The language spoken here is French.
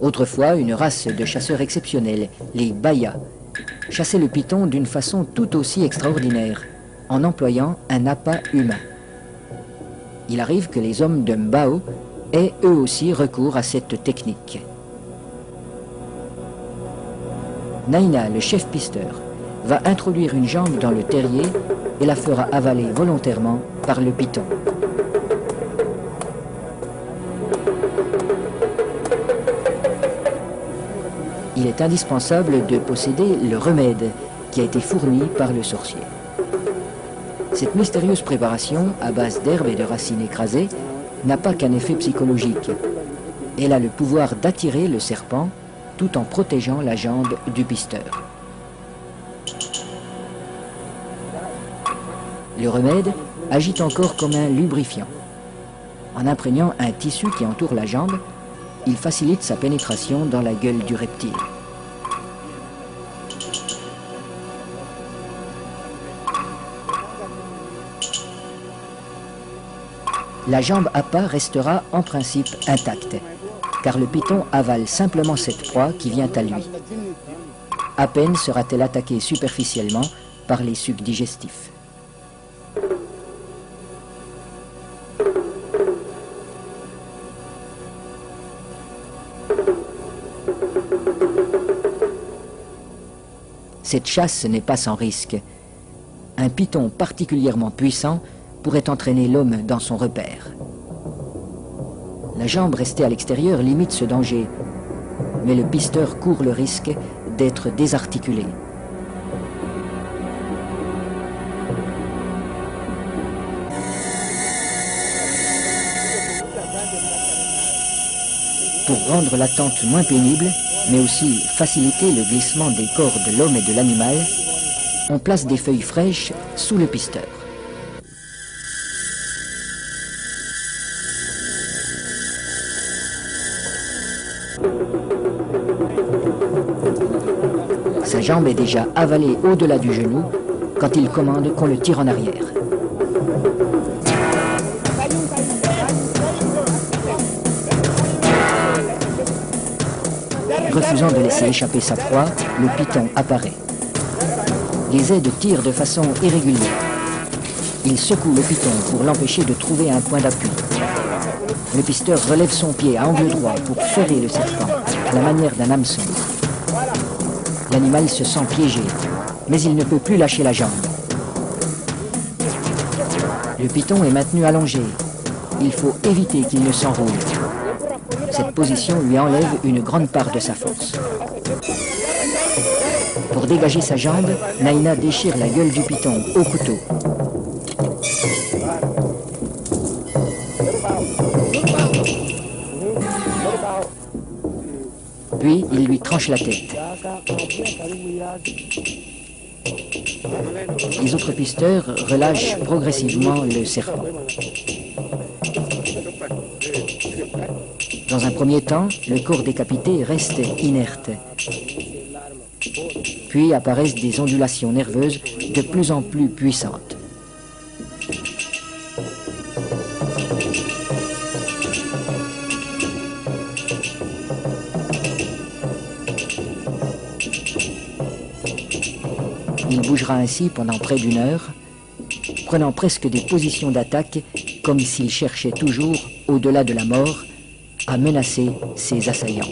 Autrefois, une race de chasseurs exceptionnels, les Bayas, chassaient le python d'une façon tout aussi extraordinaire, en employant un appât humain. Il arrive que les hommes de Mbao aient eux aussi recours à cette technique. Naina, le chef pisteur, va introduire une jambe dans le terrier et la fera avaler volontairement par le python. Il est indispensable de posséder le remède qui a été fourni par le sorcier. Cette mystérieuse préparation, à base d'herbes et de racines écrasées, n'a pas qu'un effet psychologique. Elle a le pouvoir d'attirer le serpent tout en protégeant la jambe du pisteur. Le remède agit encore comme un lubrifiant. En imprégnant un tissu qui entoure la jambe, il facilite sa pénétration dans la gueule du reptile. La jambe appât restera en principe intacte, car le python avale simplement cette proie qui vient à lui. À peine sera-t-elle attaquée superficiellement par les sucs digestifs. Cette chasse n'est pas sans risque. Un python particulièrement puissant pourrait entraîner l'homme dans son repère. La jambe restée à l'extérieur limite ce danger, mais le pisteur court le risque d'être désarticulé. Pour rendre l'attente moins pénible, mais aussi faciliter le glissement des corps de l'homme et de l'animal, on place des feuilles fraîches sous le pisteur. Sa jambe est déjà avalée au-delà du genou quand il commande qu'on le tire en arrière. Refusant de laisser échapper sa proie, le python apparaît. Les aides tirent de façon irrégulière. Il secoue le python pour l'empêcher de trouver un point d'appui. Le pisteur relève son pied à angle droit pour ferrer le serpent, à la manière d'un hameçon. L'animal se sent piégé, mais il ne peut plus lâcher la jambe. Le python est maintenu allongé. Il faut éviter qu'il ne s'enroule. Cette position lui enlève une grande part de sa force. Pour dégager sa jambe, Naina déchire la gueule du python au couteau. Puis, il lui tranche la tête. Les autres pisteurs relâchent progressivement le serpent. Dans un premier temps, le corps décapité reste inerte. Puis apparaissent des ondulations nerveuses de plus en plus puissantes. Il bougera ainsi pendant près d'une heure, prenant presque des positions d'attaque comme s'il cherchait toujours, au-delà de la mort, à menacer ses assaillants.